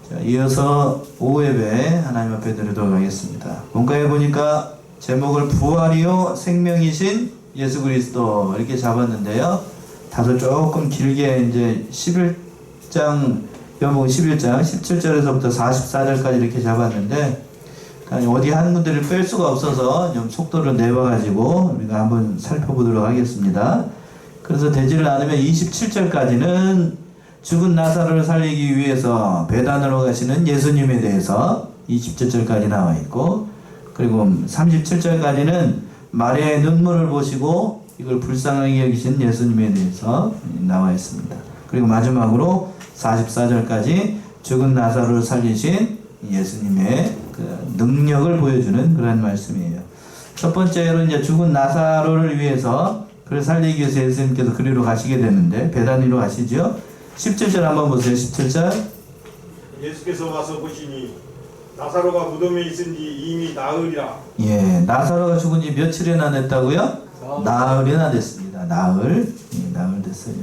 자, 이어서 오후 예배 하나님 앞에 드리도록 하겠습니다. 본가에 보니까 제목을 부활이요 생명이신 예수 그리스도 이렇게 잡았는데요. 다소 조금 길게 이제 11장, 요한복음 11장 17절에서부터 44절까지 이렇게 잡았는데 어디 한 군데를 뺄 수가 없어서 좀 속도를 내봐가지고 우리가 한번 살펴보도록 하겠습니다. 그래서 되지를 않으면 27절까지는 죽은 나사로를 살리기 위해서 배단으로 가시는 예수님에 대해서 27절까지 나와 있고, 그리고 37절까지는 마리아의 눈물을 보시고 이걸 불쌍하게 여기신 예수님에 대해서 나와 있습니다. 그리고 마지막으로 44절까지 죽은 나사로를 살리신 예수님의 그 능력을 보여주는 그런 말씀이에요. 첫 번째로 이제 죽은 나사로를 위해서 그를 살리기 위해서 예수님께서 그리로 가시게 되는데 베다니로 가시죠. 17절 한번 보세요. 17절. 예수께서 와서 보시니 나사로가 무덤에 있은지 이미 나흘이라. 예, 나사로가 죽은 지 며칠이나 됐다고요? 나흘이나 됐습니다. 나흘. 예, 나흘 됐어요.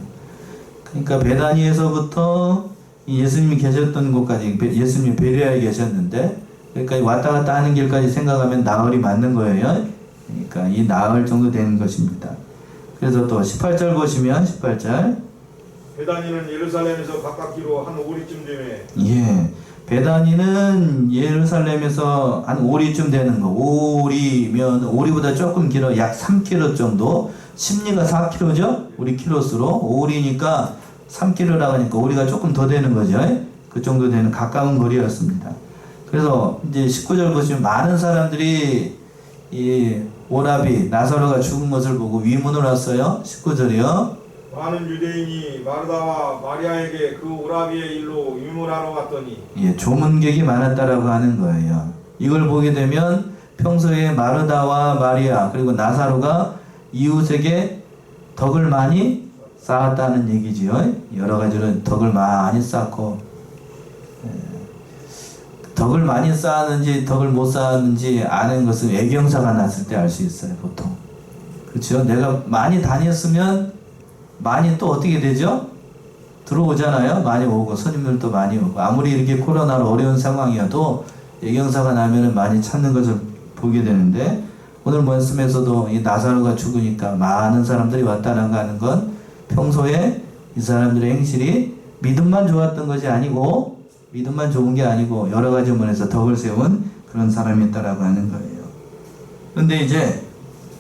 그러니까 베다니에서부터 예수님이 계셨던 곳까지, 예수님이 베레아에 계셨는데, 그러니까 왔다 갔다 하는 길까지 생각하면 나흘이 맞는 거예요. 그러니까 이 나흘 정도 되는 것입니다. 그래서 또 18절 보시면 18절. 베다니는 예루살렘에서 가깝기로 한 오리쯤 되매. 예, 베다니는 예루살렘에서 한 오리쯤 되는 거. 오리면 오리보다 조금 길어. 약 3km 정도. 심리가 4km죠? 우리 킬로수로. 오리니까 3km라고 하니까 오리가 조금 더 되는 거죠. 그 정도 되는 가까운 거리였습니다. 그래서 이제 19절 보시면 많은 사람들이 이 오라비 나사로가 죽은 것을 보고 위문을 왔어요. 19절이요. 많은 유대인이 마르다와 마리아에게 그 오라비의 일로 유문하러 갔더니. 예, 조문객이 많았다라고 하는 거예요. 이걸 보게 되면 평소에 마르다와 마리아 그리고 나사로가 이웃에게 덕을 많이 쌓았다는 얘기지요. 여러 가지로 덕을 많이 쌓고, 덕을 많이 쌓았는지 덕을 못 쌓았는지 아는 것은 애경사가 났을 때 알 수 있어요. 보통 그렇죠. 내가 많이 다녔으면 많이 또 어떻게 되죠? 들어오잖아요. 많이 오고 손님들도 많이 오고, 아무리 이렇게 코로나로 어려운 상황이어도 애경사가 나면은 많이 찾는 것을 보게 되는데, 오늘 말씀에서도 이 나사로가 죽으니까 많은 사람들이 왔다 나가는 건 평소에 이 사람들의 행실이 믿음만 좋았던 것이 아니고, 믿음만 좋은 게 아니고 여러 가지 면에서 덕을 세운 그런 사람이었다라고 하는 거예요. 그런데 이제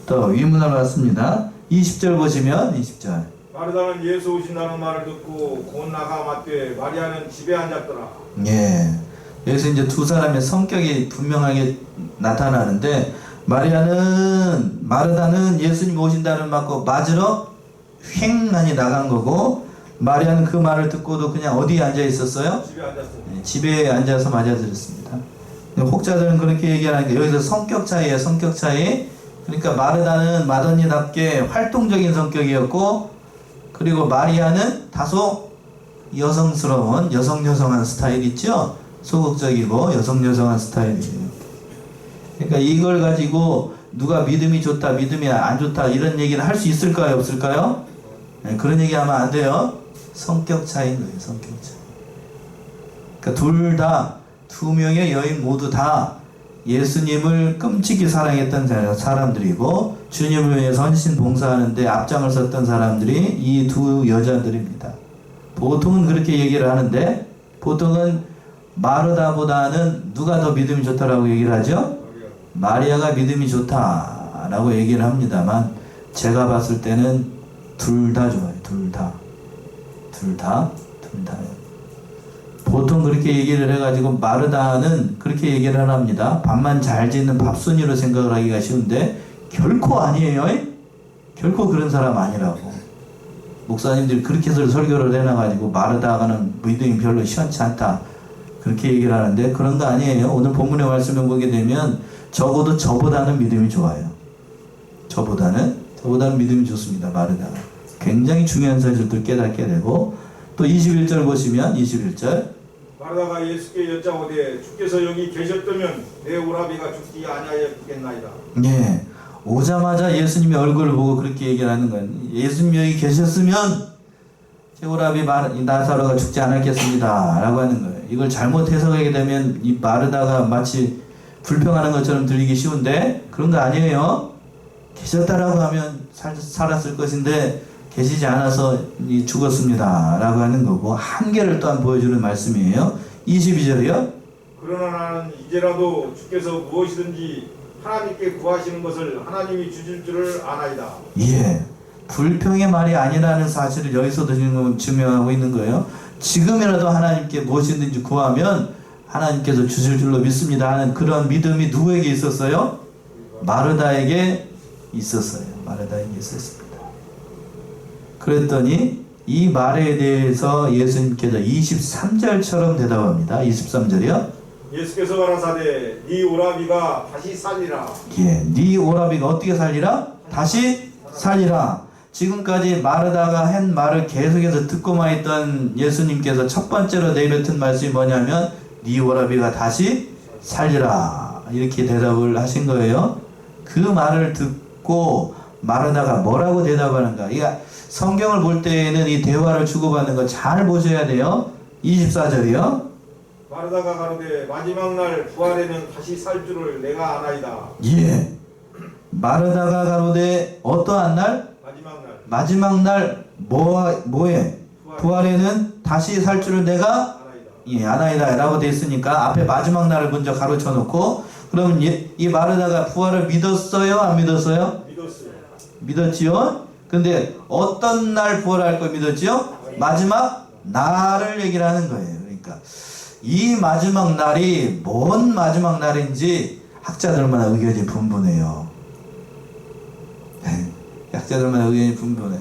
또 위문을 왔습니다. 20절 보시면 20절. 마르다는 예수 오신다는 말을 듣고 곧 나가 맞되 마리아는 집에 앉았더라. 예. 여기서 이제 두 사람의 성격이 분명하게 나타나는데, 마르다는 예수님 오신다는 말고 맞으러 횡만이 나간 거고, 마리아는 그 말을 듣고도 그냥 어디에 앉아 있었어요? 집에 앉았어요. 네, 집에 앉아서 맞아들었습니다. 혹자들은 그렇게 얘기하는 게 여기서 성격 차이예요. 성격 차이. 그러니까 마르다는 마더니답게 활동적인 성격이었고, 그리고 마리아는 다소 여성스러운 여성한 스타일 있죠? 소극적이고 여성한 스타일이에요. 그러니까 이걸 가지고 누가 믿음이 좋다, 믿음이 안 좋다 이런 얘기를 할 수 있을까요? 없을까요? 네, 그런 얘기 하면 안 돼요. 성격 차이인 거예요. 성격 차이. 그러니까 둘 다, 두 명의 여인 모두 다 예수님을 끔찍이 사랑했던 사람들이고, 주님을 위해서 헌신 봉사하는데 앞장을 섰던 사람들이 이 두 여자들입니다. 보통은 그렇게 얘기를 하는데, 보통은 마르다보다는 누가 더 믿음이 좋다라고 얘기를 하죠? 마리아가 믿음이 좋다라고 얘기를 합니다만, 제가 봤을 때는 둘 다 좋아요. 둘 다. 보통 그렇게 얘기를 해가지고 마르다는 그렇게 얘기를 합니다. 밥만 잘 짓는 밥순이로 생각을 하기가 쉬운데 결코 아니에요. 결코 그런 사람 아니라고. 목사님들이 그렇게 해서 설교를 해놔가지고 마르다가는 믿음이 별로 시원치 않다 그렇게 얘기를 하는데, 그런 거 아니에요. 오늘 본문의 말씀을 보게 되면 적어도 저보다는 믿음이 좋아요. 저보다는 믿음이 좋습니다. 마르다가 굉장히 중요한 사실들 깨닫게 되고, 또 21절 보시면 21절. 마르다가 예수께 여짜오되 주께서 여기 계셨다면 내 오라비가 죽지 아니하였겠나이다. 예, 오자마자 예수님의 얼굴을 보고 그렇게 얘기를 하는 거예요. 예수님이 여기 계셨으면 제오라비 나사로가 죽지 않았겠습니다 라고 하는 거예요. 이걸 잘못 해석하게 되면 이 마르다가 마치 불평하는 것처럼 들리기 쉬운데 그런 거 아니에요. 계셨다라고 하면 살았을 것인데 계시지 않아서 죽었습니다 라고 하는 거고, 한계를 또한 보여주는 말씀이에요. 22절이요. 그러나 나는 이제라도 주께서 무엇이든지 하나님께 구하시는 것을 하나님이 주실 줄을 아나이다. 예, 불평의 말이 아니라는 사실을 여기서도 지금 증명하고 있는 거예요. 지금이라도 하나님께 무엇이든지 구하면 하나님께서 주실 줄로 믿습니다 하는 그런 믿음이 누구에게 있었어요? 마르다에게 있었어요. 마르다에게 있었습니다. 그랬더니 이 말에 대해서 예수님께서 23절처럼 대답합니다. 23절이요. 예수께서 가라사대 네 오라비가 다시 살리라. 예, 네 오라비가 어떻게 살리라? 다시 살리라. 지금까지 마르다가 한 말을 계속해서 듣고만 있던 예수님께서 첫 번째로 내뱉은 말씀이 뭐냐면 네 오라비가 다시 살리라 이렇게 대답을 하신 거예요. 그 말을 듣고 마르다가 뭐라고 대답하는가? 그러니까 성경을 볼 때에는 이 대화를 주고받는 거 잘 보셔야 돼요. 24절이요. 마르다가 가로되 마지막 날 부활에는 다시 살 줄을 내가 아나이다. 예. 마르다가 가로되 어떠한 날? 마지막 날 뭐에? 부활에는 다시 살 줄을 내가 아나이다 라고 되어 있으니까 앞에 마지막 날을 먼저 가로쳐 놓고, 그러면 이 마르다가 부활을 믿었어요? 안 믿었어요? 믿었어요. 믿었지요? 근데 어떤 날 부활할 걸 믿었지요? 마지막 날을 얘기를 하는 거예요. 그러니까 이 마지막 날이 뭔 마지막 날인지 학자들마다 의견이 분분해요. 학자들마다 의견이 분분해.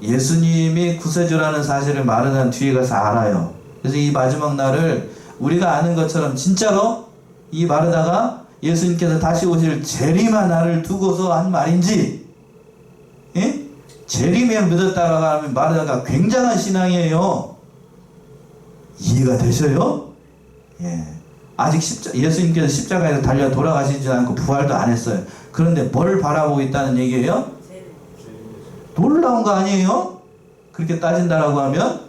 예수님이 구세주라는 사실을 마르다는 뒤에 가서 알아요. 그래서 이 마지막 날을 우리가 아는 것처럼 진짜로 이 마르다가 예수님께서 다시 오실 재림의 날을 두고서 한 말인지, 예? 재림에 믿었다고 하면 마르다가 굉장한 신앙이에요. 이해가 되셔요? 예. 아직 예수님께서 십자가에서 달려 돌아가시지 않고 부활도 안 했어요. 그런데 뭘 바라보고 있다는 얘기예요? 놀라운 거 아니에요? 그렇게 따진다라고 하면?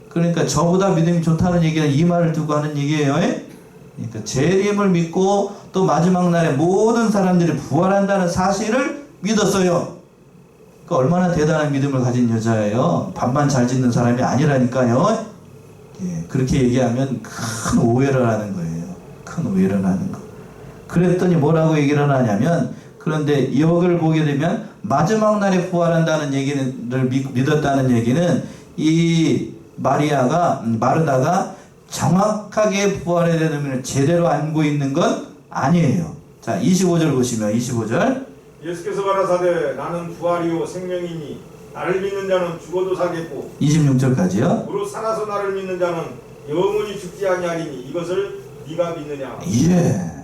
그러니까 저보다 믿음이 좋다는 얘기는 이 말을 두고 하는 얘기예요. 예? 그러니까 재림을 믿고 또 마지막 날에 모든 사람들이 부활한다는 사실을 믿었어요. 그러니까 얼마나 대단한 믿음을 가진 여자예요. 밥만 잘 짓는 사람이 아니라니까요. 예, 그렇게 얘기하면 큰 오해를 하는 거예요. 큰 오해를 하는 거. 그랬더니 뭐라고 얘기를 하냐면, 그런데 여기를 보게 되면 마지막 날에 부활한다는 얘기를 믿었다는 얘기는 이 마르다가 정확하게 부활에 대한 의미를 제대로 알고 있는 건 아니에요. 자, 25절 보시면 25절. 예수께서 가라사대 나는 부활이요 생명이니 나를 믿는 자는 죽어도 살겠고 26절까지요. 무릇 살아서 나를 믿는 자는 영원히 죽지 아니하리니 이것을 네가 믿느냐. 예.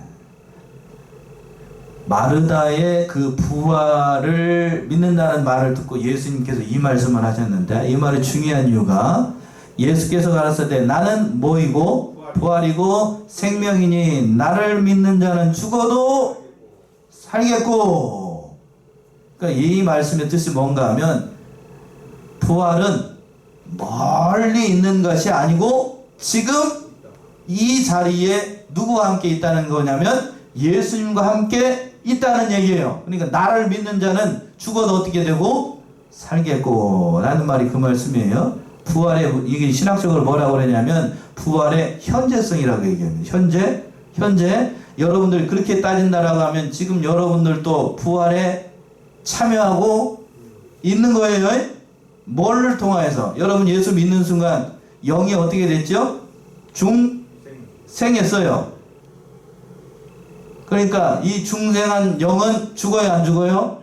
마르다의 그 부활을 믿는다는 말을 듣고 예수님께서 이 말씀을 하셨는데, 이 말이 중요한 이유가 예수께서 가라사대 나는 뭐이고 부활이고 생명이니 나를 믿는 자는 죽어도 살겠고. 그러니까 이 말씀의 뜻이 뭔가 하면 부활은 멀리 있는 것이 아니고 지금 이 자리에 누구와 함께 있다는 거냐면 예수님과 함께 있다는 얘기예요. 그러니까 나를 믿는 자는 죽어도 어떻게 되고 살겠고 라는 말이 그 말씀이에요. 부활의, 이게 신학적으로 뭐라고 그러냐면 부활의 현재성이라고 얘기합니다. 현재 여러분들이 그렇게 따진다라고 하면 지금 여러분들도 부활에 참여하고 있는 거예요. 뭐를 통하여서? 여러분 예수 믿는 순간 영이 어떻게 됐죠? 중생했어요. 그러니까 이 중생한 영은 죽어요, 안 죽어요?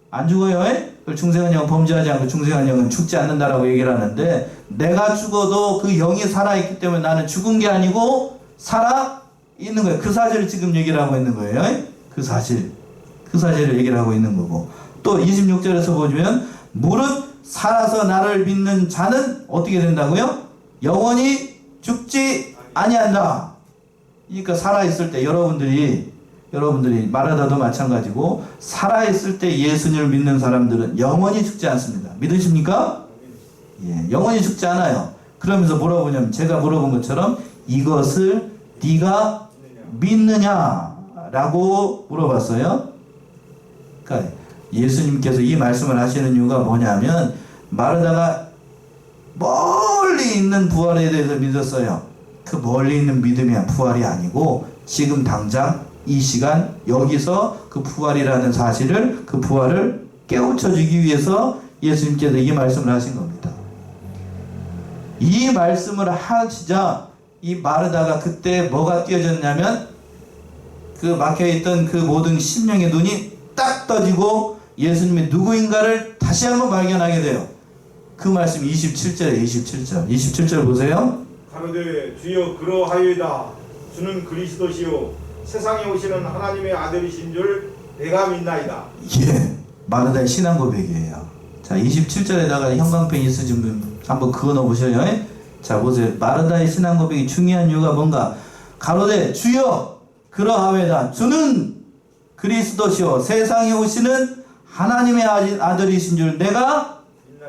안 죽어요. 그 중생한 영은 범죄하지 않고 중생한 영은 죽지 않는다라고 얘기를 하는데, 내가 죽어도 그 영이 살아있기 때문에 나는 죽은 게 아니고 살아 있는 거예요. 그 사실을 지금 얘기를 하고 있는 거예요. 그 사실을 얘기를 하고 있는 거고, 또 26절에서 보시면 무릇 살아서 나를 믿는 자는 어떻게 된다고요? 영원히 죽지 아니한다. 그러니까 살아있을 때 여러분들이 마르다도 마찬가지고 살아있을 때 예수님을 믿는 사람들은 영원히 죽지 않습니다. 믿으십니까? 예, 영원히 죽지 않아요. 그러면서 물어보냐면 제가 물어본 것처럼 이것을 네가 믿느냐라고 물어봤어요. 그러니까 예수님께서 이 말씀을 하시는 이유가 뭐냐면 마르다가 멀리 있는 부활에 대해서 믿었어요. 그 멀리 있는 믿음이 부활이 아니고 지금 당장 이 시간 여기서 그 부활이라는 사실을, 그 부활을 깨우쳐주기 위해서 예수님께서 이 말씀을 하신 겁니다. 이 말씀을 하시자 이 마르다가 그때 뭐가 띄어졌냐면 그 막혀있던 그 모든 심령의 눈이 딱 떠지고 예수님이 누구인가를 다시 한번 발견하게 돼요. 그 말씀 27절에 27절 보세요. 가로되 주여 그러하여이다. 주는 그리스도시요 세상에 오시는 하나님의 아들이신 줄 내가 믿나이다. 예, 마르다의 신앙 고백이에요. 자, 27절에다가 형광펜 있으신 분 한번 그거 넣어보셔요. 자, 보세요. 마르다의 신앙 고백이 중요한 이유가 뭔가? 가로되 주여 그러하여이다. 주는 그리스도시요 세상에 오시는 하나님의 아들이신 줄 내가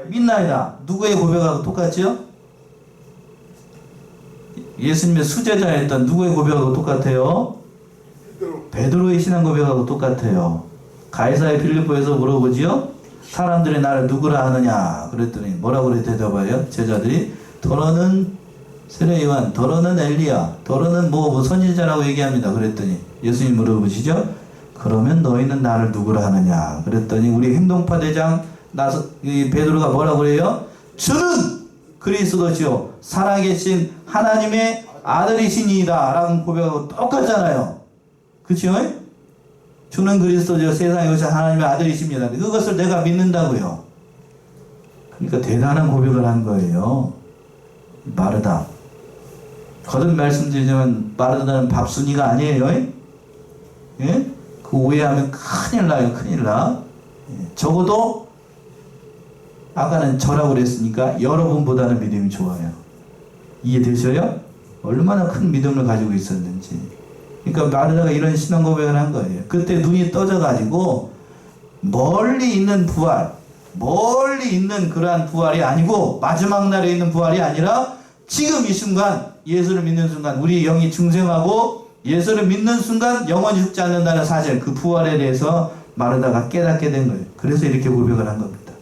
믿나이다. 누구의 고백하고 똑같지요? 예수님의 수제자였던 누구의 고백하고 똑같아요? 베드로의 신앙 고백하고 똑같아요. 가이사의 빌립보에서 물어보지요. 사람들이 나를 누구라 하느냐 그랬더니 뭐라고 그래 대답해요? 제자들이 더러는 세례 요한, 더러는 엘리야, 더러는 뭐 선지자라고 얘기합니다. 그랬더니 예수님 물어보시죠. 그러면 너희는 나를 누구라 하느냐 그랬더니 우리 행동파 대장 베드로가 뭐라고 그래요? 주는 그리스도시요 살아계신 하나님의 아들이시니이다 라는 고백하고 똑같잖아요. 그치요? 주는 그리스도시요 세상에 오신 하나님의 아들이십니다. 그것을 내가 믿는다고요. 그러니까 대단한 고백을 한 거예요. 마르다. 거듭 말씀드리지만 마르다는 밥순이가 아니에요. 예? 그 오해하면 큰일 나요. 큰일 나. 예. 적어도 아까는 저라고 그랬으니까 여러분보다는 믿음이 좋아요. 이해되셔요? 얼마나 큰 믿음을 가지고 있었는지. 그러니까 마르다가 이런 신앙 고백을 한 거예요. 그때 눈이 떠져가지고 멀리 있는 부활, 멀리 있는 그러한 부활이 아니고 마지막 날에 있는 부활이 아니라 지금 이 순간 예수를 믿는 순간 우리 영이 중생하고 예수를 믿는 순간 영원히 죽지 않는다는 사실, 그 부활에 대해서 마르다가 깨닫게 된 거예요. 그래서 이렇게 고백을 한 겁니다.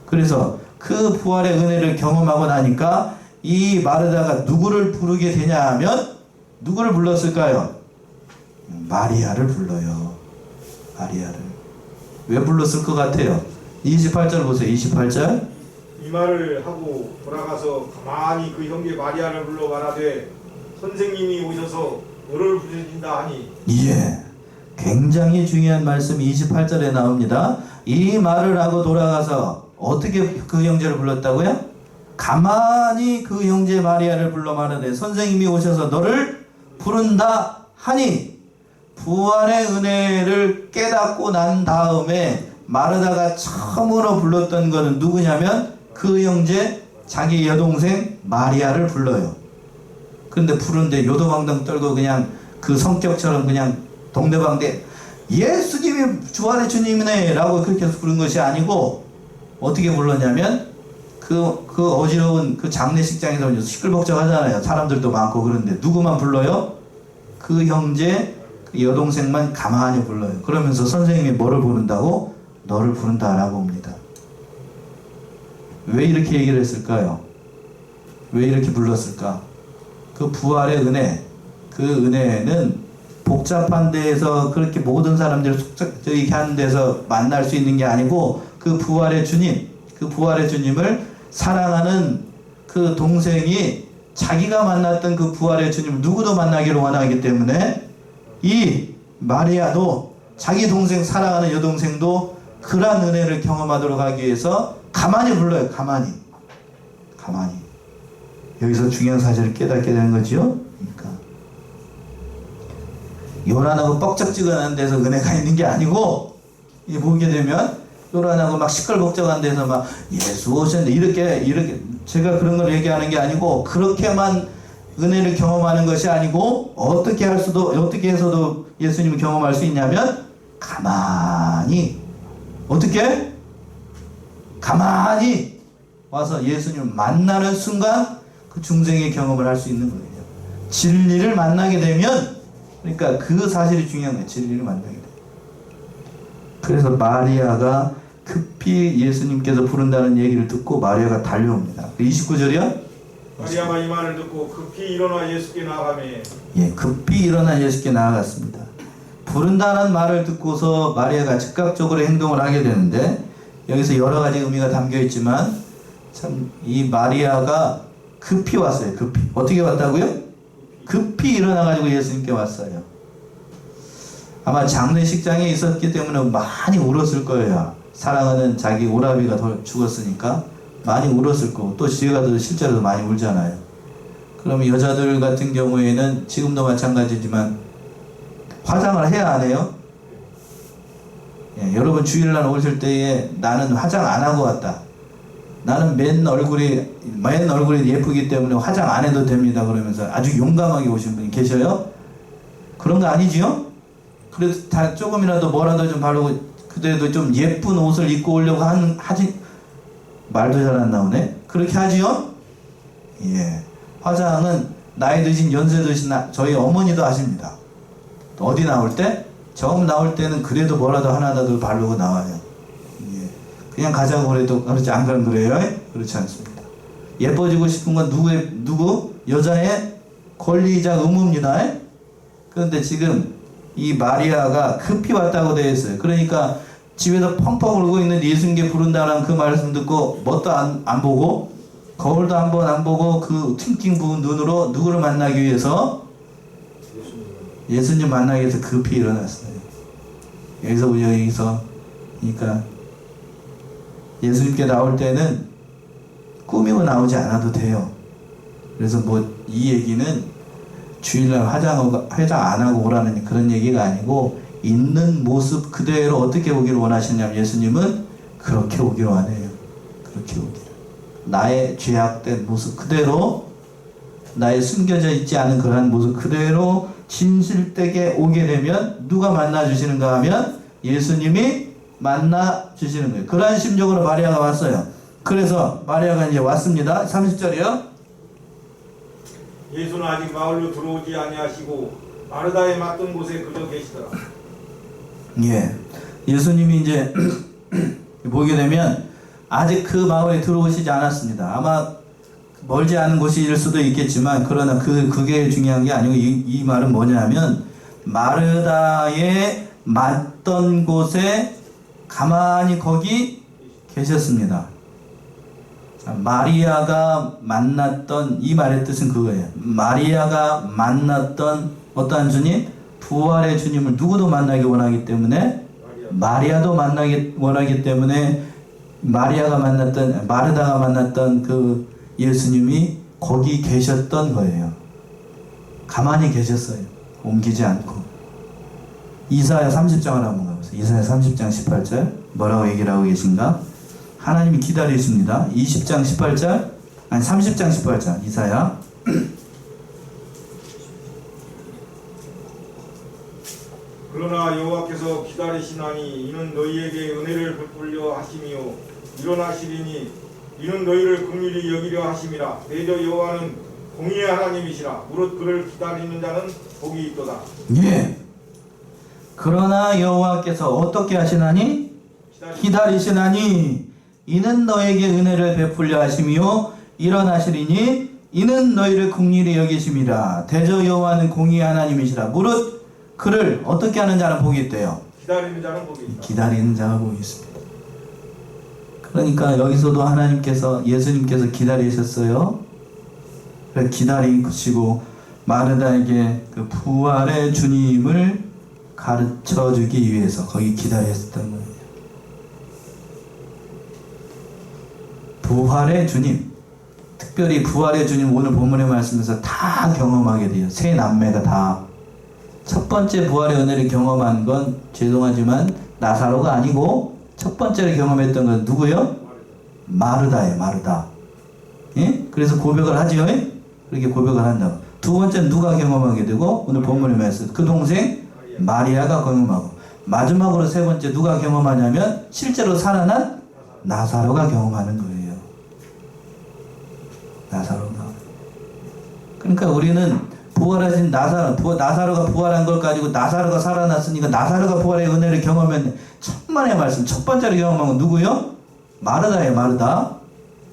그래서 그 부활의 은혜를 경험하고 나니까 이 마르다가 누구를 부르게 되냐 하면 누구를 불렀을까요? 마리아를 불러요. 마리아를. 왜 불렀을 것 같아요? 28절 보세요. 28절. 이 말을 하고 돌아가서 가만히 그 형제 마리아를 불러 말하되 선생님이 오셔서 너를 부르신다 하니. 예. 굉장히 중요한 말씀이 28절에 나옵니다. 이 말을 하고 돌아가서 어떻게 그 형제를 불렀다고요? 가만히 그 형제 마리아를 불러 말하되 선생님이 오셔서 너를 부른다 하니. 부활의 은혜를 깨닫고 난 다음에 마르다가 처음으로 불렀던 것은 누구냐면 그 형제 자기 여동생 마리아를 불러요. 근데 부르는데 요도방당 떨고 그냥 그 성격처럼 그냥 동네방대 예수님이 부활의 주님이네 라고 그렇게 해서 부른 것이 아니고 어떻게 불렀냐면 그 어지러운 그 장례식장에서 시끌벅적 하잖아요. 사람들도 많고. 그런데 누구만 불러요? 그 형제 그 여동생만 가만히 불러요. 그러면서 선생님이 뭐를 부른다고? 너를 부른다라고 합니다. 왜 이렇게 얘기를 했을까요? 왜 이렇게 불렀을까? 그 부활의 은혜, 그 은혜는 복잡한 데에서 그렇게 모든 사람들을 속적이게 하는 데서 만날 수 있는 게 아니고 그 부활의 주님, 그 부활의 주님을 사랑하는 그 동생이 자기가 만났던 그 부활의 주님을 누구도 만나기를 원하기 때문에 이 마리아도 자기 동생 사랑하는 여동생도 그러한 은혜를 경험하도록 하기 위해서 가만히 불러요. 가만히. 여기서 중요한 사실을 깨닫게 되는 거죠. 그러니까 요란하고 뻑적지근한 데서 은혜가 있는 게 아니고 이 보게 되면 요란하고 막 시끌벅적한 데서 막 예수 오셨는데 이렇게 제가 그런 걸 얘기하는 게 아니고 그렇게만 은혜를 경험하는 것이 아니고 어떻게 해서도 예수님을 경험할 수 있냐면 가만히. 어떻게? 가만히 와서 예수님을 만나는 순간 그 중생의 경험을 할 수 있는 거예요. 진리를 만나게 되면, 그러니까 그 사실이 중요한 거예요. 진리를 만나게 돼요. 그래서 마리아가 급히 예수님께서 부른다는 얘기를 듣고 마리아가 달려옵니다. 29절이요? 마리아가 이 말을 듣고 급히 일어나 예수께 나아가며 예, 급히 일어나 예수께 나아갔습니다. 부른다는 말을 듣고서 마리아가 즉각적으로 행동을 하게 되는데, 여기서 여러 가지 의미가 담겨 있지만 참 이 마리아가 급히 왔어요. 급히. 어떻게 왔다고요? 급히 일어나가지고 예수님께 왔어요. 아마 장례식장에 있었기 때문에 많이 울었을 거예요. 사랑하는 자기 오라비가 죽었으니까 많이 울었을 거고, 또 지혜가 더 실제로도 많이 울잖아요. 그러면 여자들 같은 경우에는 지금도 마찬가지지만 화장을 해야 안 해요? 예, 여러분 주일날 오실 때에 나는 화장 안 하고 왔다. 나는 맨 얼굴이 예쁘기 때문에 화장 안 해도 됩니다. 그러면서 아주 용감하게 오신 분이 계셔요? 그런 거 아니지요? 그래도 다 조금이라도 뭐라도 좀 바르고, 그래도 좀 예쁜 옷을 입고 오려고 하지, 말도 잘 안 나오네? 그렇게 하지요? 예. 화장은 나이 드신 연세 드신 저희 어머니도 하십니다. 어디 나올 때? 처음 나올 때는 그래도 뭐라도 하나라도 바르고 나와요. 예. 그냥 가자고 그래도 그렇지 안 그래요? 그렇지 않습니다. 예뻐지고 싶은 건 누구? 여자의 권리이자 의무입니다. 그런데 지금 이 마리아가 급히 왔다고 되어 있어요. 그러니까 집에서 펑펑 울고 있는 예수님께 부른다는 그 말씀 듣고 뭣도 안 보고, 거울도 한번 안 보고 그 팅팅 부은 눈으로 누구를 만나기 위해서? 예수님 만나기 위해서 급히 일어났어요. 여기서 그러니까 예수님께 나올 때는 꾸미고 나오지 않아도 돼요. 그래서 뭐 이 얘기는 주일날 화장 안 하고 오라는 그런 얘기가 아니고, 있는 모습 그대로 어떻게 오기를 원하시냐면 예수님은 그렇게 오기를 원해요. 그렇게 오기를. 나의 죄악된 모습 그대로, 나의 숨겨져 있지 않은 그러한 모습 그대로 진실되게 오게 되면 누가 만나주시는가 하면 예수님이 만나주시는 거예요. 그러한 심정으로 마리아가 왔어요. 그래서 마리아가 이제 왔습니다. 30절이요. 예수는 아직 마을로 들어오지 아니하시고 마르다에 맞던 곳에 그저 계시더라. 예. 예수님이 이제 보게 되면 아직 그 마을에 들어오시지 않았습니다. 아마 멀지 않은 곳일 수도 있겠지만, 그러나 그게 중요한 게 아니고, 이 말은 뭐냐면 마르다에 맞던 곳에 가만히 거기 계셨습니다. 마리아가 만났던, 이 말의 뜻은 그거예요. 마리아가 만났던 어떠한 주님? 부활의 주님을 누구도 만나기 원하기 때문에, 마리아도 만나기 원하기 때문에 마리아가 만났던, 마르다가 만났던 그 예수님이 거기 계셨던 거예요. 가만히 계셨어요. 옮기지 않고. 이사야 30장을 한번 가보세요. 이사야 30장 18절 뭐라고 얘기를 하고 계신가? 하나님이 기다리십니다. 20장 18절, 아니 30장 18절 이사야. 그러나 여호와께서 기다리시나니 이는 너희에게 은혜를 베풀려 하심이요 일어나시리니 이는 너희를 긍휼히 여기려 하심이라. 대저 여호와는 공의의 하나님이시라. 무릇 그를 기다리는 자는 복이 있도다. 예. 그러나 여호와께서 어떻게 하시나니? 기다리시나니 이는 너에게 은혜를 베풀려 하심이요 일어나시리니 이는 너희를 긍휼히 여기심이라. 대저 여호와는 공의의 하나님이시라. 무릇 그를 어떻게 하는 자는 복이 있대요. 기다리는 자는 복이 있다. 기다리는 자가 복이 있습니다. 그러니까 여기서도 하나님께서, 예수님께서 기다리셨어요. 그래서 기다리시고 마르다에게 그 부활의 주님을 가르쳐 주기 위해서 거기 기다렸던 거예요. 부활의 주님, 특별히 부활의 주님 오늘 본문의 말씀에서 다 경험하게 돼요. 세 남매가 다. 첫 번째 부활의 은혜를 경험한 건 죄송하지만 나사로가 아니고, 첫 번째로 경험했던 건 누구요? 마르다예요. 마르다. 예? 그래서 고백을 하지요. 그렇게 고백을 한다고. 두 번째는 누가 경험하게 되고, 오늘 본문의 말씀 그 동생 마리아가 경험하고, 마지막으로 세 번째 누가 경험하냐면 실제로 살아난 나사로가 경험하는 거예요. 나사로가. 그러니까 우리는 부활하신 나사로가 부활한 걸 가지고 나사로가 살아났으니까 나사로가 부활의 은혜를 경험했는데 천만의 말씀 첫 번째로 경험한 건 누구요? 마르다예요. 마르다.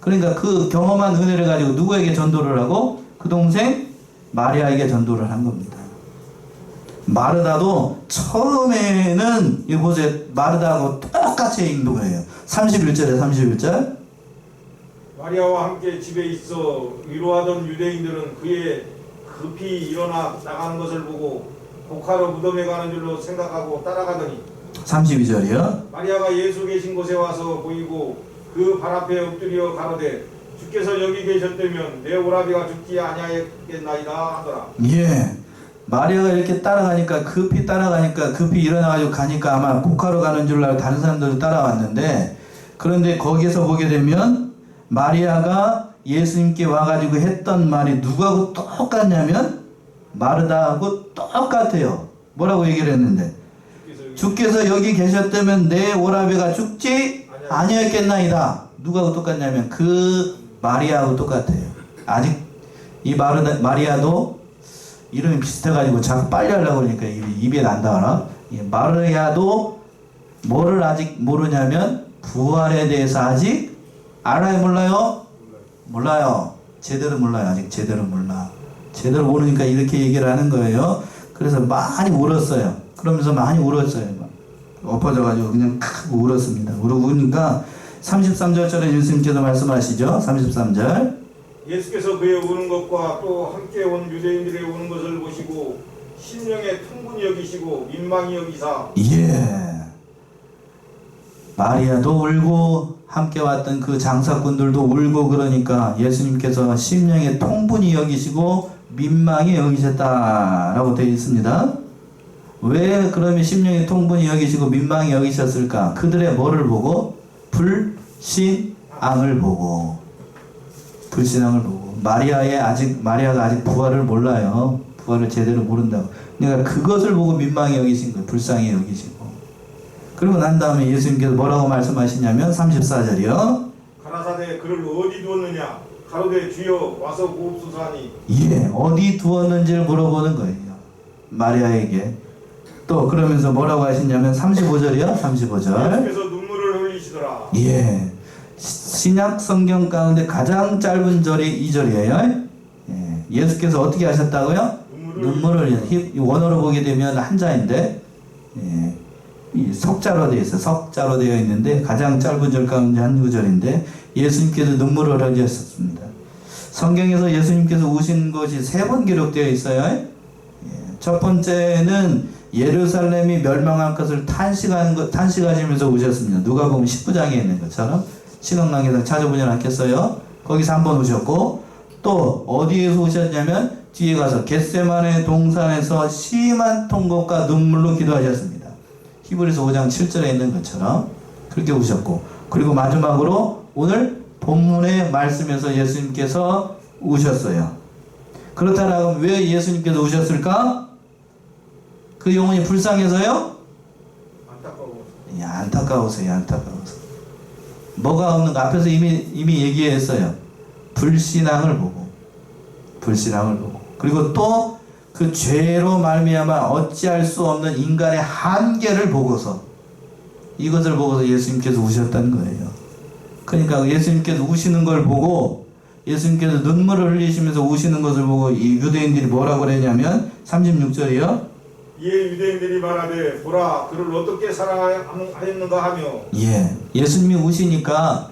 그러니까 그 경험한 은혜를 가지고 누구에게 전도를 하고? 그 동생 마리아에게 전도를 한 겁니다. 마르다도 처음에는 이 보세요. 마르다하고 똑같이 읽는 거예요. 31절에 31절. 마리아와 함께 집에 있어 위로하던 유대인들은 그의 급히 일어나 나가는 것을 보고 곡하러 무덤에 가는 줄로 생각하고 따라가더니 32절이요. 마리아가 예수 계신 곳에 와서 보이고 그 발 앞에 엎드려 가로되 주께서 여기 계셨다면 내 오라비가 죽지 아니하였겠나이다 하더라. 예. 마리아가 이렇게 따라가니까 급히 일어나가지고 가니까 아마 곡하러 가는 줄 알고 다른 사람들도 따라왔는데, 그런데 거기에서 보게 되면 마리아가 예수님께 와가지고 했던 말이 누구하고 똑같냐면 마르다하고 똑같아요. 뭐라고 얘기를 했는데 주께서 여기 계셨다면 내 오라비가 죽지 아니었겠나이다. 누구하고 똑같냐면 그 마리아하고 똑같아요. 아직 이 마리아도 이름이 비슷해가지고 자꾸 빨리 하려고 그러니까 입에 난다. 마리아도 뭐를 아직 모르냐면 부활에 대해서 아직 알아요? 몰라요? 몰라요. 제대로 몰라요. 아직 제대로 몰라. 제대로 모르니까 이렇게 얘기를 하는 거예요. 그래서 많이 울었어요. 그러면서 많이 울었어요. 엎어져가지고 그냥 크고 울었습니다. 우니까 33절처럼 예수님께서 말씀하시죠. 33절. 예수께서 그의 우는 것과 또 함께 온 유대인들의 우는 것을 보시고 심령에 충분히 여기시고 민망히 여기사. 예. 마리아도 울고 함께 왔던 그 장사꾼들도 울고 그러니까 예수님께서 심령에 통분히 여기시고 민망히 여기셨다라고 되어 있습니다. 왜 그러면 심령에 통분히 여기시고 민망히 여기셨을까? 그들의 뭐를 보고? 불신앙을 보고. 불신앙을 보고. 마리아가 아직 부활을 몰라요. 부활을 제대로 모른다고. 그러니까 그것을 보고 민망히 여기신 거예요. 불쌍히 여기시고. 그리고 난 다음에 예수님께서 뭐라고 말씀하시냐면 34절이요. 가라사대 그를 어디 두었느냐? 가로되 주여 와서 보옵소서 하니. 예, 어디 두었는지를 물어보는 거예요. 마리아에게. 또 그러면서 뭐라고 하시냐면 35절이요. 35절. 예수께서 눈물을 흘리시더라. 예. 신약 성경 가운데 가장 짧은 절이 2절이에요. 예. 예수께서 어떻게 하셨다고요? 눈물을 원어로 보게 되면 한자인데, 예. 이 석자로 되어 있어요. 석자로 되어 있는데 가장 짧은 절 가운데 한 구절인데 예수님께서 눈물을 흘리셨습니다. 성경에서 예수님께서 우신 것이 3번 기록되어 있어요. 예. 첫 번째는 예루살렘이 멸망한 것을 탄식하시면서 우셨습니다. 누가복음 19장에 있는 것처럼 신앙강에서 찾아보지 않겠어요? 거기서 한 번 우셨고, 또 어디에서 우셨냐면 뒤에 가서 겟세마네 동산에서 심한 통곡과 눈물로 기도하셨습니다. 히브리서 5장 7절에 있는 것처럼 그렇게 우셨고, 그리고 마지막으로 오늘 본문의 말씀에서 예수님께서 우셨어요. 그렇다면 왜 예수님께서 우셨을까? 그 영혼이 불쌍해서요? 안타까워서요. 안타까워서. 뭐가 없는 거 앞에서 이미 얘기했어요. 불신앙을 보고. 그리고 또 그 죄로 말미암아 어찌할 수 없는 인간의 한계를 보고서, 이것을 보고서 예수님께서 우셨다는 거예요. 그러니까 예수님께서 우시는 걸 보고, 예수님께서 눈물을 흘리시면서 우시는 것을 보고 이 유대인들이 뭐라고 그랬냐면 36절이요. 이에 유대인들이 말하되 보라 그를 어떻게 사랑하였는가 하며. 예, 예수님이 우시니까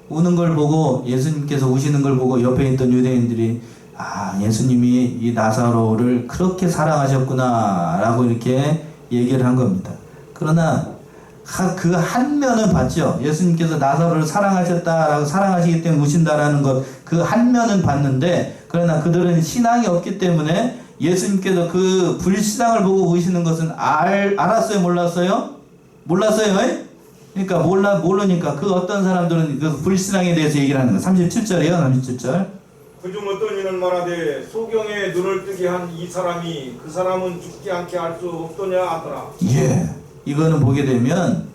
우는 걸 보고, 예수님께서 우시는 걸 보고 옆에 있던 유대인들이 예수님이 이 나사로를 그렇게 사랑하셨구나 라고 이렇게 얘기를 한 겁니다. 그러나 그 한 면은 봤죠. 예수님께서 나사로를 사랑하셨다라고, 사랑하시기 때문에 우신다라는 것, 그 한 면은 봤는데, 그러나 그들은 신앙이 없기 때문에 예수님께서 그 불신앙을 보고 우시는 것은 알았어요? 몰랐어요? 몰랐어요? 그러니까 모르니까 그 어떤 사람들은 그 불신앙에 대해서 얘기를 하는 거예요. 37절이에요. 37절. 그중 어떤 이는 말하되 소경에 눈을 뜨게 한 이 사람이 그 사람은 죽지 않게 할 수 없더냐 하더라. 예, 이거는 보게 되면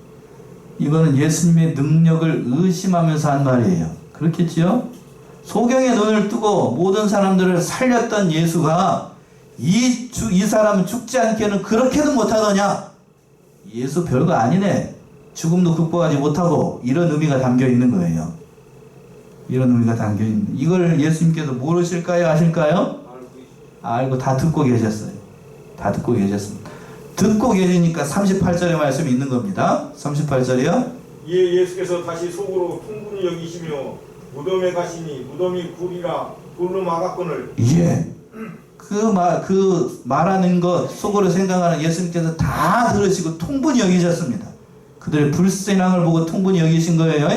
이거는 예수님의 능력을 의심하면서 한 말이에요. 그렇겠지요? 소경의 눈을 뜨고 모든 사람들을 살렸던 예수가 이 사람은 죽지 않게는 그렇게는 못하더냐? 예수 별거 아니네. 죽음도 극복하지 못하고, 이런 의미가 담겨 있는 거예요. 이런 의미가 담겨 있는. 이걸 예수님께서 모르실까요? 아실까요? 알고 다 듣고 계셨어요. 다 듣고 계셨습니다. 듣고 계시니까 38절의 말씀이 있는 겁니다. 38절이요. 이에 예수께서 다시 속으로 풍분히 여기시며 무덤에 가시니 무덤이 굴이라 돌로 막았거늘. 예. 그 말하는 것 속으로 생각하는 예수님께서 다 들으시고 통분히 여기셨습니다. 그들의 불신앙을 보고 통분히 여기신 거예요.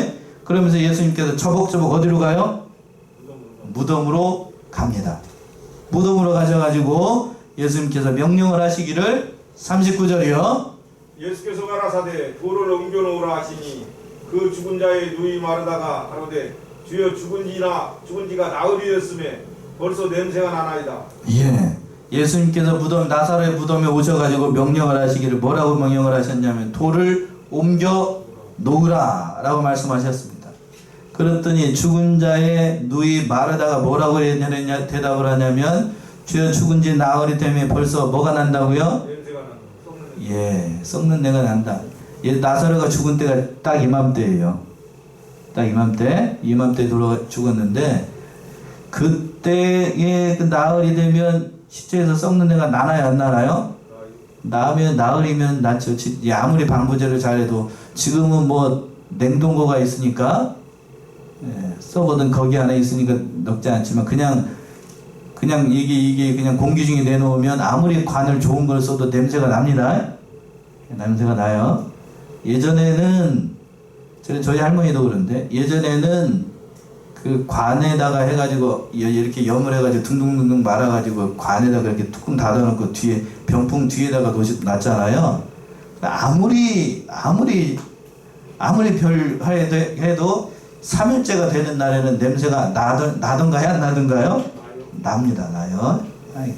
그러면서 예수님께서 처벅처벅 어디로 가요? 무덤으로 갑니다. 무덤으로 가셔가지고 예수님께서 명령을 하시기를 39절이요. 예수께서 가라사대 돌을 옮겨놓으라 하시니 그 죽은 자의 누이 마르다가 가로되 주여 죽은 지가 나흘이었음에 벌써 냄새가 나나이다. 예. 예수님께서 나사로의 무덤에 오셔가지고 명령을 하시기를 뭐라고 명령을 하셨냐면 돌을 옮겨 놓으라 라고 말씀하셨습니다. 그랬더니 죽은 자의 누이 마르다가 뭐라고 대답을 하냐면 주여 죽은 지 나흘이 되면 벌써 뭐가 난다고요? 냄새가 난다. 썩는 냄새. 예, 썩는 내가 난다. 나사로가 죽은 때가 딱 이맘때예요. 딱 이맘때 죽었는데 그때의 그 나흘이 되면 시체에서 썩는 내가 나나요, 안 나나요? 나으면 나흘이면 낫죠. 아무리 방부제를 잘해도 지금은 뭐 냉동고가 있으니까 썩어든 거기 안에 있으니까 넉지 않지만 그냥 이게 그냥 공기 중에 내놓으면 아무리 관을 좋은 걸 써도 냄새가 납니다. 냄새가 나요. 예전에는 저희 할머니도 그런데 예전에는 그 관에다가 해가지고 이렇게 염을 해가지고 둥둥둥둥 말아가지고 관에다가 이렇게 뚜껑 닫아놓고 뒤에 병풍 뒤에다가 놨잖아요. 아무리 별 해도 3일째가 되는 날에는 냄새가 나던가요? 안 나던가요? 납니다. 나요.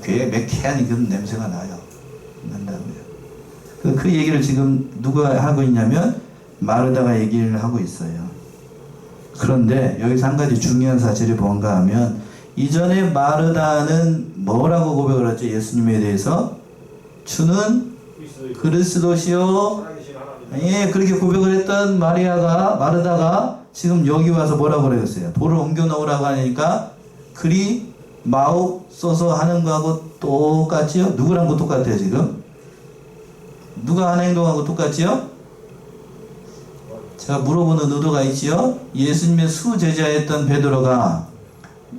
괴 매캐한 그런 냄새가 나요. 난다고요. 그 얘기를 지금 누가 하고 있냐면 마르다가 얘기를 하고 있어요. 그런데 여기서 한 가지 중요한 사실이 뭔가 하면 이전에 마르다는 뭐라고 고백을 했죠? 예수님에 대해서 주는 그리스도시요. 예, 그렇게 고백을 했던 마르다가 지금 여기 와서 뭐라고 그랬어요? 돌을 옮겨 놓으라고 하니까 그리 마옵소서 하는 거하고 똑같지요? 누구랑 거 똑같아요 지금? 누가 하는 행동하고 똑같지요? 제가 물어보는 의도가 있지요. 예수님의 수제자였던 베드로가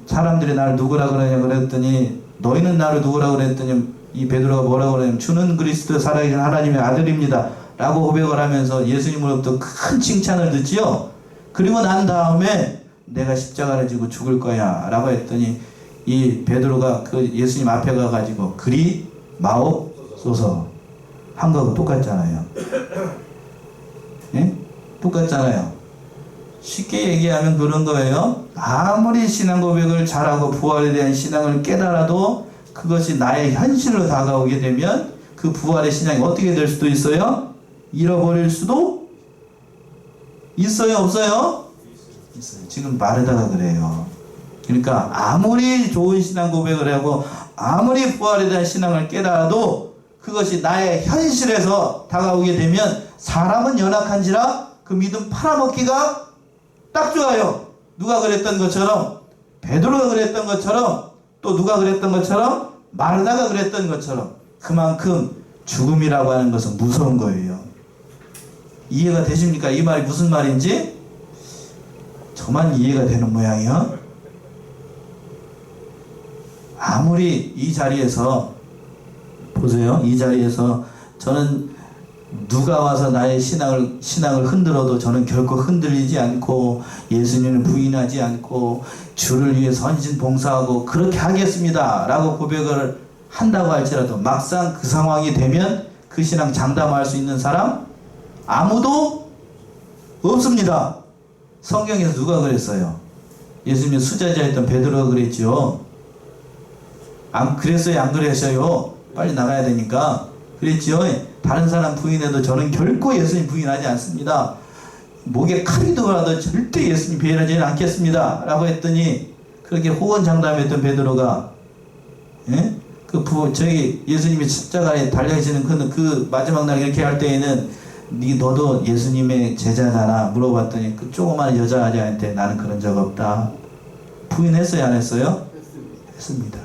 사람들이 나를 누구라 그러냐 그랬더니 너희는 나를 누구라 그랬더니 이 베드로가 뭐라고 그러냐면 주는 그리스도 살아계신 하나님의 아들입니다 라고 고백을 하면서 예수님으로부터 큰 칭찬을 듣지요. 그리고 난 다음에 내가 십자가를 지고 죽을 거야 라고 했더니 이 베드로가 그 예수님 앞에 가가지고 그리 마옵소서 한 거하고 똑같잖아요. 예? 똑같잖아요. 쉽게 얘기하면 그런 거예요. 아무리 신앙 고백을 잘하고 부활에 대한 신앙을 깨달아도 그것이 나의 현실로 다가오게 되면 그 부활의 신앙이 어떻게 될 수도 있어요? 잃어버릴 수도 있어요? 없어요? 있어요. 지금 마르다가 그래요. 그러니까 아무리 좋은 신앙 고백을 하고 아무리 부활에 대한 신앙을 깨달아도 그것이 나의 현실에서 다가오게 되면 사람은 연약한지라 그 믿음 팔아먹기가 딱 좋아요. 누가 그랬던 것처럼 베드로가 그랬던 것처럼 또 누가 그랬던 것처럼 마르다가 그랬던 것처럼 그만큼 죽음이라고 하는 것은 무서운 거예요. 이해가 되십니까? 이 말이 무슨 말인지? 저만 이해가 되는 모양이요. 아무리 이 자리에서 보세요. 이 자리에서 저는 누가 와서 나의 신앙을 흔들어도 저는 결코 흔들리지 않고 예수님을 부인하지 않고 주를 위해서 헌신 봉사하고 그렇게 하겠습니다 라고 고백을 한다고 할지라도 막상 그 상황이 되면 그 신앙 장담할 수 있는 사람 아무도 없습니다. 성경에서 누가 그랬어요? 예수님의 수제자였던 베드로가 그랬죠. 안 그랬어요? 안 그랬어요? 빨리 나가야 되니까 그랬죠. 다른 사람 부인해도 저는 결코 예수님 부인하지 않습니다. 목에 칼이 들어와도 절대 예수님 부인하지는 않겠습니다 라고 했더니 그렇게 호언장담했던 베드로가, 예? 저기 예수님이 십자가에 달려지는 그 마지막 날 이렇게 할 때에는 너도 예수님의 제자잖아 물어봤더니 그 조그마한 여자아이한테 나는 그런 적 없다. 부인했어요, 안 했어요? 했습니다.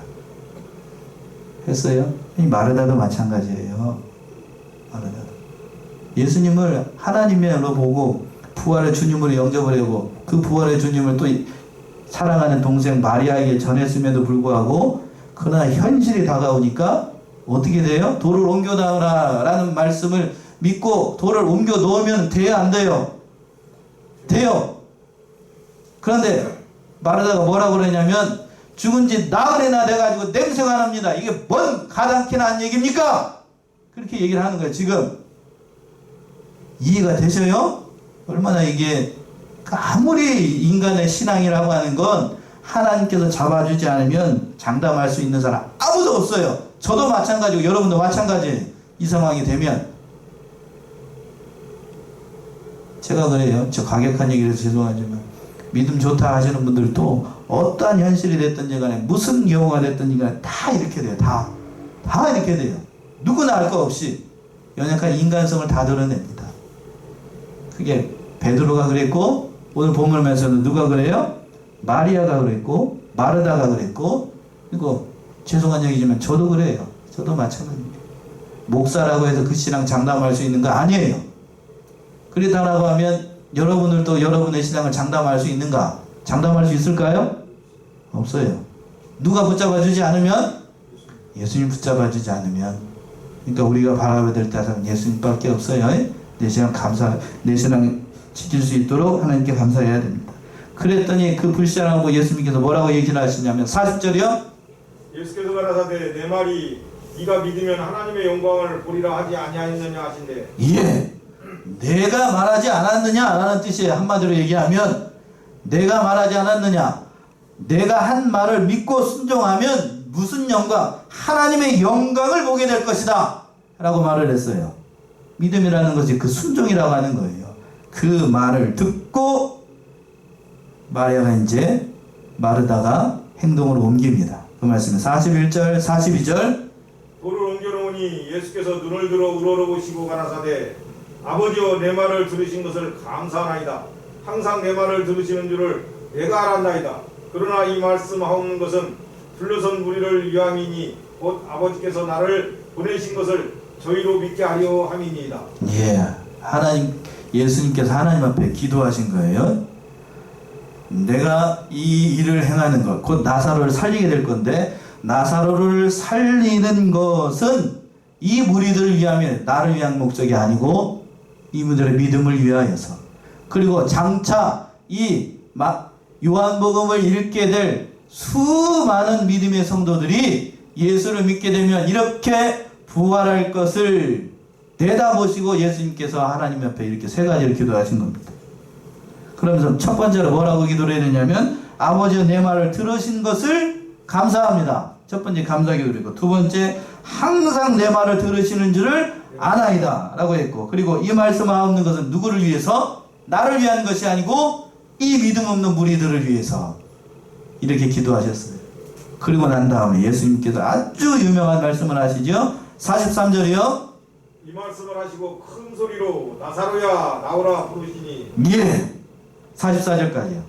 했어요? 마르다도 마찬가지예요. 마르다도. 예수님을 하나님으로 보고 부활의 주님으로 영접을 하고 그 부활의 주님을 또 사랑하는 동생 마리아에게 전했음에도 불구하고 그러나 현실이 다가오니까 어떻게 돼요? 돌을 옮겨 놓으라 라는 말씀을 믿고 돌을 옮겨 놓으면 돼요, 안 돼요? 돼요. 그런데 마르다가 뭐라고 그러냐면 죽은 지 나흘이나 돼가지고 냄새가 납니다. 이게 뭔 가당키나 한 얘기입니까? 그렇게 얘기를 하는 거예요. 지금 이해가 되셔요? 얼마나 이게 아무리 인간의 신앙이라고 하는 건 하나님께서 잡아주지 않으면 장담할 수 있는 사람 아무도 없어요. 저도 마찬가지고 여러분도 마찬가지예요. 이 상황이 되면 제가 그래요. 저 과격한 얘기를 해서 죄송하지만 믿음 좋다 하시는 분들도 어떠한 현실이 됐든지 간에 무슨 경우가 됐든지 간에 다 이렇게 돼요. 다 이렇게 돼요. 누구나 알 거 없이 연약한 인간성을 다 드러냅니다. 그게 베드로가 그랬고 오늘 본문에서는 누가 그래요? 마리아가 그랬고 마르다가 그랬고 그리고 죄송한 얘기지만 저도 그래요. 저도 마찬가지입니다. 목사라고 해서 그 신앙 장담할 수 있는 거 아니에요. 그렇다라고 하면 여러분들도 여러분의 신앙을 장담할 수 있는가? 장담할 수 있을까요? 없어요. 누가 붙잡아 주지 않으면? 예수님 붙잡아 주지 않으면. 그러니까 우리가 바라봐야 될 따사는 예수님밖에 없어요. 내 신앙 지킬 수 있도록 하나님께 감사해야 됩니다. 그랬더니 그 불신하고 예수님께서 뭐라고 얘기를 하시냐면 40절이요. 예수께서 가라사대 내 말이 네가 믿으면 하나님의 영광을 보리라 하지 아니하였느냐 하신대. 예. 내가 말하지 않았느냐 라는 뜻이에요. 한마디로 얘기하면 내가 말하지 않았느냐, 내가 한 말을 믿고 순종하면 무슨 영광? 하나님의 영광을 보게 될 것이다 라고 말을 했어요. 믿음이라는 것이 그 순종이라고 하는 거예요. 그 말을 듣고 마리아가 이제 마르다가 행동으로 옮깁니다. 그 말씀은 41절 42절 돌을 옮겨놓으니 예수께서 눈을 들어 우러러보시고 가라사대 아버지여 내 말을 들으신 것을 감사하나이다. 항상 내 말을 들으시는 줄을 내가 알았나이다. 그러나 이 말씀하옵는 것은 불러선 무리를 위함이니 곧 아버지께서 나를 보내신 것을 저희로 믿게 하려 함이니이다. 예, 하나님 예수님께서 하나님 앞에 기도하신 거예요. 내가 이 일을 행하는 것, 곧 나사로를 살리게 될 건데 나사로를 살리는 것은 이 무리들을 위하면 나를 위한 목적이 아니고 이분들의 믿음을 위하여서 그리고 장차 이 요한복음을 읽게 될 수많은 믿음의 성도들이 예수를 믿게 되면 이렇게 부활할 것을 내다보시고 예수님께서 하나님 앞에 이렇게 세 가지를 기도하신 겁니다. 그러면서 첫 번째로 뭐라고 기도를 했느냐면 아버지 내 말을 들으신 것을 감사합니다. 첫 번째 감사 기도리고 두 번째 항상 내 말을 들으시는 줄을 아나이다 라고 했고 그리고 이 말씀하옵는 것은 누구를 위해서? 나를 위한 것이 아니고 이 믿음 없는 무리들을 위해서 이렇게 기도하셨어요. 그리고 난 다음에 예수님께서 아주 유명한 말씀을 하시죠. 43절이요. 이 말씀을 하시고 큰 소리로 나사로야 나오라 부르시니 예. 44절까지요.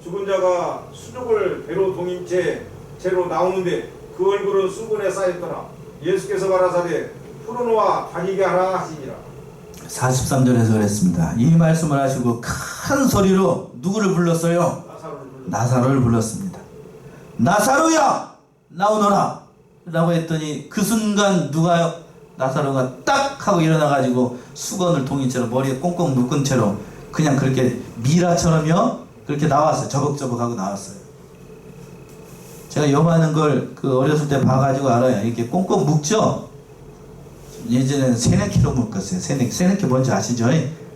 죽은 자가 수족을 배로 동인 채로 나오는데 그 얼굴은 수분에 쌓였더라. 예수께서 가라사대 풀어놓아 다니게 하라 하시니라. 43절에서 그랬습니다. 이 말씀을 하시고 큰 소리로 누구를 불렀어요? 나사로를 불렀습니다. 나사로야 나오너라 라고 했더니 그 순간 누가요? 나사로가 딱 하고 일어나가지고 수건을 동이채로 머리에 꽁꽁 묶은 채로 그냥 그렇게 미라처럼요 그렇게 나왔어요. 저벅저벅하고 나왔어요. 제가 요만한 걸 그 어렸을 때 봐가지고 알아요. 이렇게 꽁꽁 묶죠. 예전에는 세네키로 묶었어요. 세네키 뭔지 아시죠?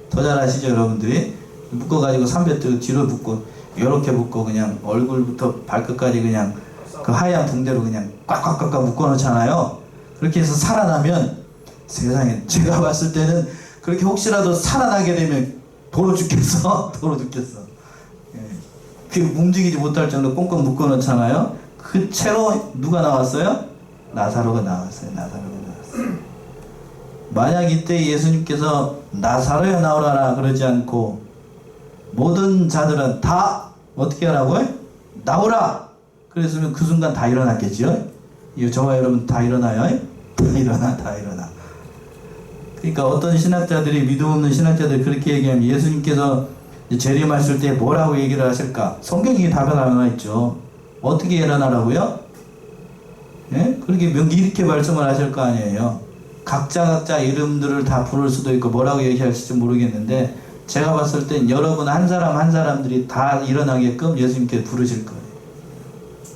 더 잘 아시죠 여러분들이? 묶어가지고 삼배트 뒤로 묶고 이렇게 묶고 그냥 얼굴부터 발끝까지 그냥 그 하얀 붕대로 그냥 꽉꽉꽉꽉 묶어놓잖아요. 그렇게 해서 살아나면 세상에 제가 봤을 때는 그렇게 혹시라도 살아나게 되면 도로 죽겠어. 도로 죽겠어. 예. 그 움직이지 못할 정도로 꽁꽁 묶어놓잖아요. 그 채로 누가 나왔어요? 나사로가 나왔어요. 나사로가 나왔어요. 만약 이때 예수님께서 나사로야 나오라라 그러지 않고 모든 자들은 다 어떻게 하라고요? 나오라! 그랬으면 그 순간 다 일어났겠죠? 이거 저와 여러분 다 일어나요? 다 일어나, 다 일어나. 그러니까 어떤 신학자들이, 믿음 없는 신학자들이 그렇게 얘기하면 예수님께서 재림하실 때 뭐라고 얘기를 하실까? 성경에 답이 나와 있죠. 어떻게 일어나라고요? 예? 그렇게 이렇게 말씀을 하실 거 아니에요. 각자 이름들을 다 부를 수도 있고 뭐라고 얘기하실지 모르겠는데 제가 봤을 땐 여러분 한 사람 한 사람들이 다 일어나게끔 예수님께 부르실 거예요.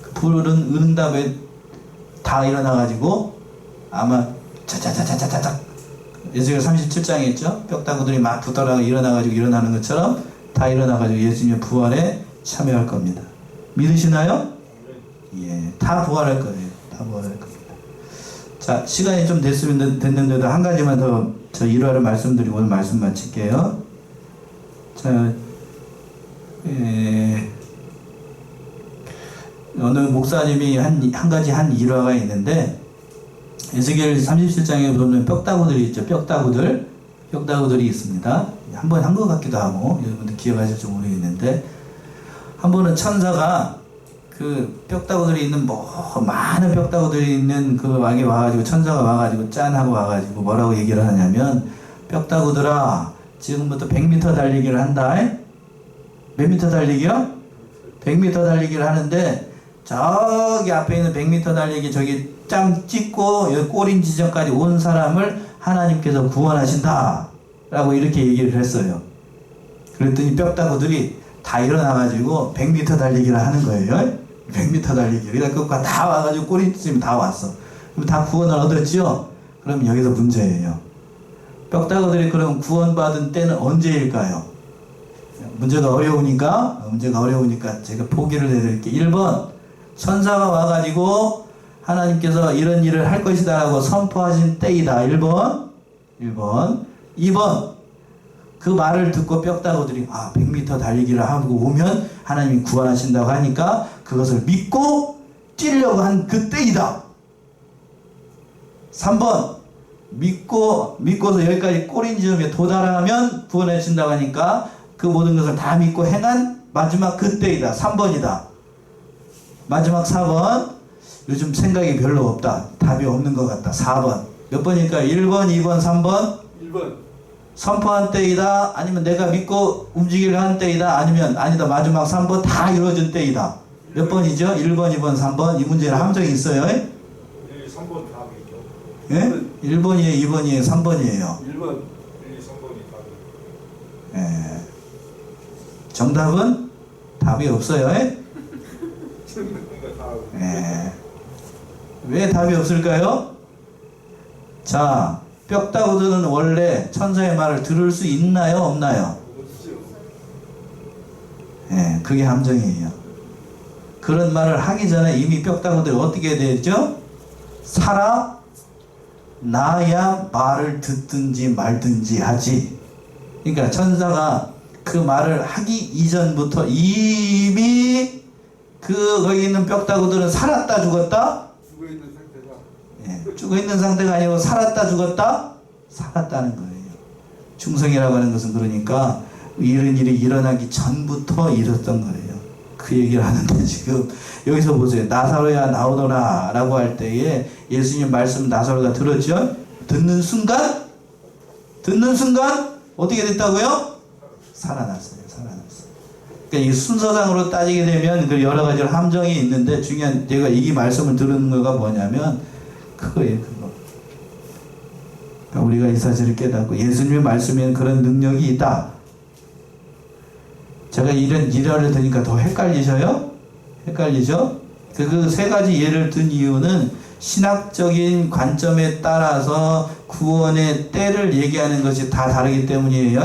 그 부르는 응답에 다 일어나가지고 아마 차차차차차차 예수가 37장에 있죠. 뼈다구들이 막 붙어나가 일어나가지고 일어나는 것처럼 다 일어나가지고 예수님의 부활에 참여할 겁니다. 믿으시나요? 예, 다 부활할 거예요. 다 부활할 겁니다. 자, 시간이 좀 됐는데도 한 가지만 더 저 일화를 말씀드리고 오늘 말씀 마칠게요. 자, 어느 목사님이 한 가지 한 일화가 있는데 에스겔 37장에 보면 뼈다구들이 있죠. 뼈다구들이 있습니다. 한 번 한 것 같기도 하고 여러분들 기억하실지 모르겠는데 한 번은 천사가 그 뼈다구들이 있는 많은 뼈다구들이 있는 그 왕에 와가지고 천사가 와가지고 짠하고 와가지고 뭐라고 얘기를 하냐면 뼈다구들아 지금부터 100m 달리기를 한다. 몇 미터 달리기요? 100m 달리기를 하는데 저기 앞에 있는 100m 달리기 저기 짱 찍고 여기 꼬린 지점까지 온 사람을 하나님께서 구원하신다 라고 이렇게 얘기를 했어요. 그랬더니 뼈다구들이 다 일어나가지고 100m 달리기를 하는 거예요. 100m 달리기. 그러니까 다 와가지고 꼬린 지점 다 왔어. 그럼 다 구원을 얻었죠? 그럼 여기서 문제예요. 뼈다구들이 그럼 구원받은 때는 언제일까요? 문제가 어려우니까 제가 보기를 내드릴게요. 1번 천사가 와가지고 하나님께서 이런 일을 할 것이다 라고 선포하신 때이다. 1번 2번 그 말을 듣고 뼈다구들이 100m 달리기를 하고 오면 하나님이 구원하신다고 하니까 그것을 믿고 뛰려고 한 그 때이다. 3번 믿고서 여기까지 꼬린 지점에 도달하면 구원하신다고 하니까 그 모든 것을 다 믿고 행한 마지막 그때이다. 3번이다. 마지막 4번 요즘 생각이 별로 없다. 답이 없는 것 같다. 4번 몇 번일까요? 1번, 2번, 3번? 1번 선포한 때이다. 아니면 내가 믿고 움직이려 한 때이다. 아니면 아니다. 마지막 3번 다 이루어진 때이다. 몇 번이죠? 1번, 2번, 3번. 이 문제는 함정이 있어요. 3번 답이죠. 예? 1번이에요, 2번이에요, 3번이에요. 1번 1, 3번이 답이죠. 예. 정답은 답이 없어요. 예. 왜 답이 없을까요? 자, 뼈다구들은 원래 천사의 말을 들을 수 있나요? 없나요? 예, 그게 함정이에요. 그런 말을 하기 전에 이미 뼈다구들이 어떻게 되죠? 살아나야 말을 듣든지 말든지 하지. 그러니까 천사가 그 말을 하기 이전부터 이미 거기 있는 뼈다구들은 살았다 죽었다? 죽어있는 상태다. 예, 죽어있는 상태가 아니고 살았다 죽었다? 살았다는 거예요. 중생이라고 하는 것은 그러니까 이런 일이 일어나기 전부터 일었던 거예요. 그 얘기를 하는데 지금 여기서 보세요. 나사로야 나오너라 라고 할 때에 예수님 말씀 나사로가 들었죠? 듣는 순간 어떻게 됐다고요? 살아났어요. 그러니까 이 순서상으로 따지게 되면 그 여러 가지 함정이 있는데 중요한 제가 이 말씀을 들은 거가 뭐냐면 그거예요. 그러니까 우리가 이 사실을 깨닫고 예수님의 말씀에는 그런 능력이 있다. 제가 이런 일화를 드니까 더 헷갈리죠? 그 세 가지 예를 든 이유는 신학적인 관점에 따라서 구원의 때를 얘기하는 것이 다 다르기 때문이에요.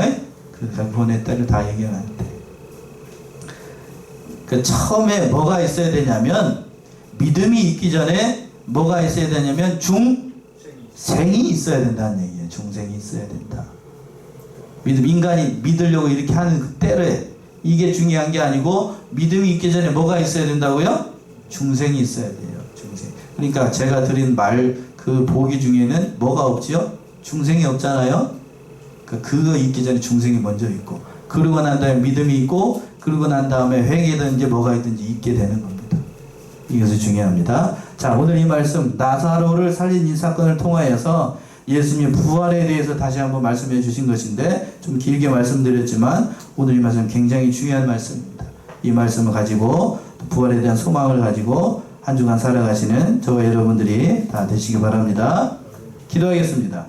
그러니까 구원의 때를 다 얘기하는데 그 처음에 뭐가 있어야 되냐면 믿음이 있기 전에 뭐가 있어야 되냐면 중생이 있어야 된다는 얘기예요. 중생이 있어야 된다. 인간이 믿으려고 이렇게 하는 그 때에 이게 중요한 게 아니고 믿음이 있기 전에 뭐가 있어야 된다고요? 중생이 있어야 돼요. 중생. 그러니까 제가 드린 말 그 보기 중에는 뭐가 없지요? 중생이 없잖아요. 그거 있기 전에 중생이 먼저 있고, 그러고 난 다음에 믿음이 있고, 그러고 난 다음에 회개든지 뭐가 있든지 있게 되는 겁니다. 이것이 중요합니다. 자, 오늘 이 말씀 나사로를 살린 이 사건을 통하여서 예수님의 부활에 대해서 다시 한번 말씀해 주신 것인데, 좀 길게 말씀드렸지만 오늘 이 말씀 굉장히 중요한 말씀입니다. 이 말씀을 가지고 부활에 대한 소망을 가지고 한 주간 살아가시는 저와 여러분들이 다 되시기 바랍니다. 기도하겠습니다.